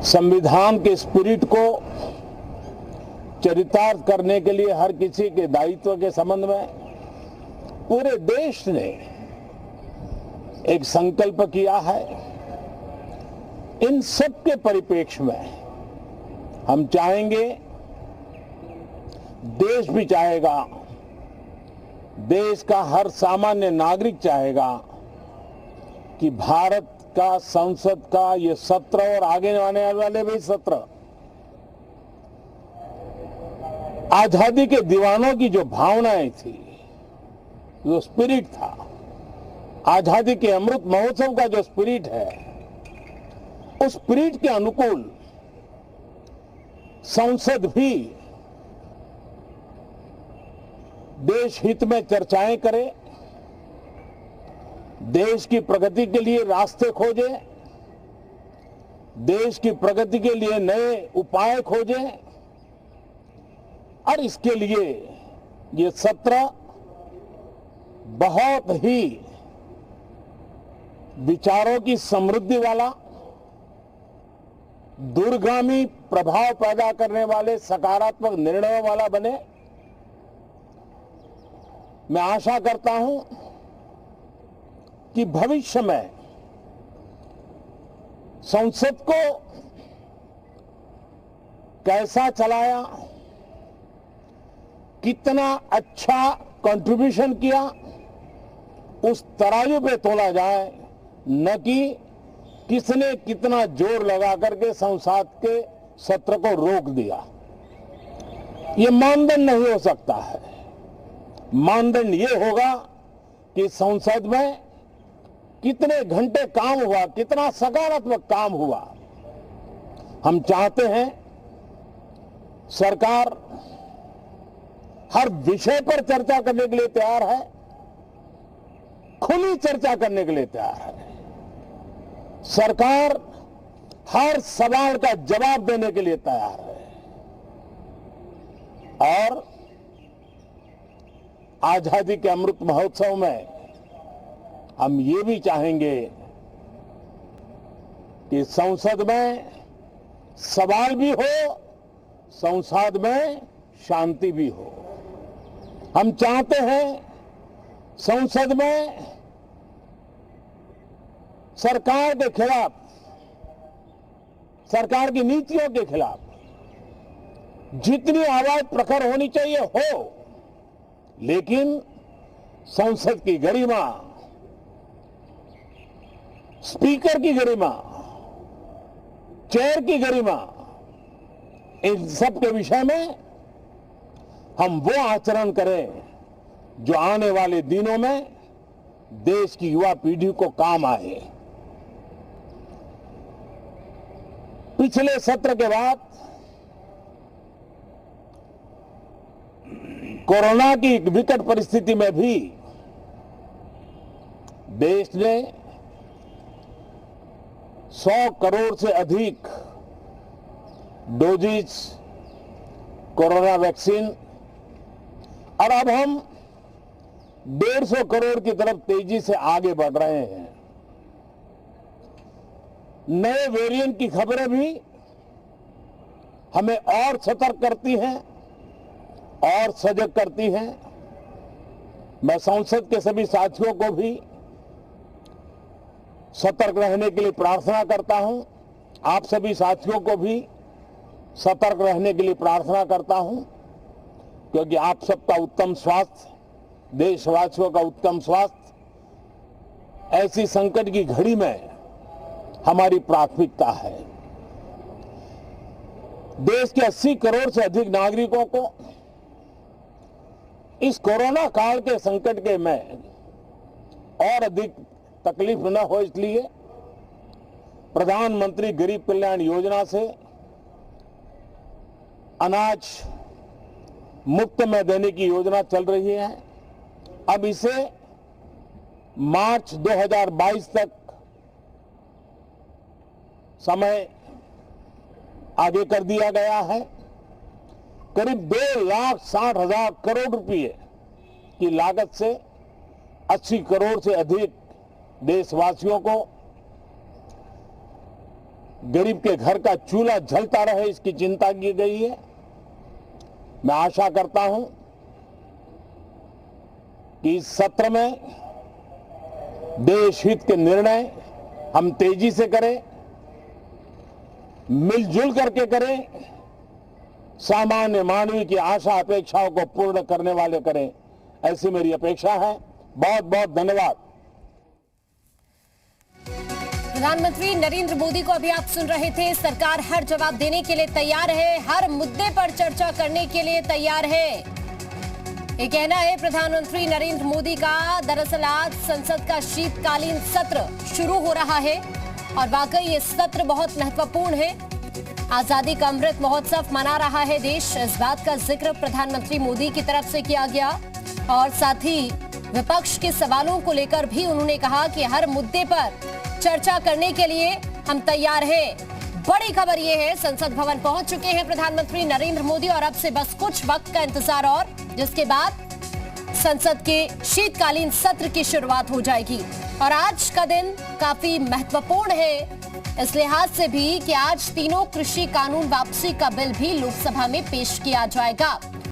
संविधान के स्पिरिट को चरितार्थ करने के लिए हर किसी के दायित्व के संबंध में पूरे देश ने एक संकल्प किया है। इन सब के परिप्रेक्ष्य में हम चाहेंगे, देश भी चाहेगा, देश का हर सामान्य नागरिक चाहेगा कि भारत का संसद का ये सत्र और आगे आने वाले भी सत्र आजादी के दीवानों की जो भावनाएं थी, जो स्पिरिट था, आजादी के अमृत महोत्सव का जो स्पिरिट है, उस स्पिरिट के अनुकूल संसद भी देश हित में चर्चाएं करे, देश की प्रगति के लिए रास्ते खोजे, देश की प्रगति के लिए नए उपाय खोजे। और इसके लिए ये सत्र बहुत ही विचारों की समृद्धि वाला, दूरगामी प्रभाव पैदा करने वाले सकारात्मक निर्णयों वाला बने। मैं आशा करता हूं कि भविष्य में संसद को कैसा चलाया, कितना अच्छा कंट्रीब्यूशन किया, उस तराजू पे तोला जाए, न कि किसने कितना जोर लगा करके संसद के सत्र को रोक दिया। ये मानदंड नहीं हो सकता है। मानदंड ये होगा कि संसद में कितने घंटे काम हुआ, कितना सकारात्मक काम हुआ। हम चाहते हैं सरकार हर विषय पर चर्चा करने के लिए तैयार है, खुली चर्चा करने के लिए तैयार है। सरकार हर सवाल का जवाब देने के लिए तैयार है और आजादी के अमृत महोत्सव में हम ये भी चाहेंगे कि संसद में सवाल भी हो, संसद में शांति भी हो। हम चाहते हैं संसद में सरकार के खिलाफ, सरकार की नीतियों के खिलाफ जितनी आवाज प्रखर होनी चाहिए हो, लेकिन संसद की गरिमा, स्पीकर की गरिमा, चेयर की गरिमा, इन सब के विषय में हम वो आचरण करें जो आने वाले दिनों में देश की युवा पीढ़ी को काम आए। पिछले सत्र के बाद कोरोना की एक विकट परिस्थिति में भी देश ने 100 करोड़ से अधिक डोजेज कोरोना वैक्सीन, और अब हम 150 करोड़ की तरफ तेजी से आगे बढ़ रहे हैं। नए वेरिएंट की खबरें भी हमें और सतर्क करती हैं और सजग करती हैं। मैं संसद के सभी साथियों को भी सतर्क रहने के लिए प्रार्थना करता हूं, आप सभी साथियों को भी सतर्क रहने के लिए प्रार्थना करता हूं, क्योंकि आप सबका उत्तम स्वास्थ्य, देशवासियों का उत्तम स्वास्थ्य ऐसी संकट की घड़ी में हमारी प्राथमिकता है। देश के 80 करोड़ से अधिक नागरिकों को इस कोरोना काल के संकट के में और अधिक तकलीफ न हो, इसलिए प्रधानमंत्री गरीब कल्याण योजना से अनाज मुफ्त में देने की योजना चल रही है। अब इसे मार्च 2022 तक समय आगे कर दिया गया है। करीब 2,60,000 करोड़ रुपए की लागत से 80 करोड़ से अधिक देशवासियों को गरीब के घर का चूल्हा जलता रहे, इसकी चिंता की गई है। मैं आशा करता हूं कि इस सत्र में देश हित के निर्णय हम तेजी से करें, मिलजुल करके करें, सामान्य मानवीय की आशा अपेक्षाओं को पूर्ण करने वाले करें, ऐसी मेरी अपेक्षा है। बहुत बहुत धन्यवाद। प्रधानमंत्री नरेंद्र मोदी को अभी आप सुन रहे थे। सरकार हर जवाब देने के लिए तैयार है, हर मुद्दे पर चर्चा करने के लिए तैयार है, ये कहना है प्रधानमंत्री नरेंद्र मोदी का। दरअसल आज संसद का शीतकालीन सत्र शुरू हो रहा है और वाकई ये सत्र बहुत महत्वपूर्ण है। आजादी का अमृत महोत्सव मना रहा है देश, इस बात का जिक्र प्रधानमंत्री मोदी की तरफ से किया गया और साथ ही विपक्ष के सवालों को लेकर भी उन्होंने कहा कि हर मुद्दे पर चर्चा करने के लिए हम तैयार हैं। बड़ी खबर यह है, संसद भवन पहुंच चुके हैं प्रधानमंत्री नरेंद्र मोदी और अब से बस कुछ वक्त का इंतजार और जिसके बाद संसद के शीतकालीन सत्र की शुरुआत हो जाएगी। और आज का दिन काफी महत्वपूर्ण है इस लिहाज से भी कि आज तीनों कृषि कानून वापसी का बिल भी लोकसभा में पेश किया जाएगा।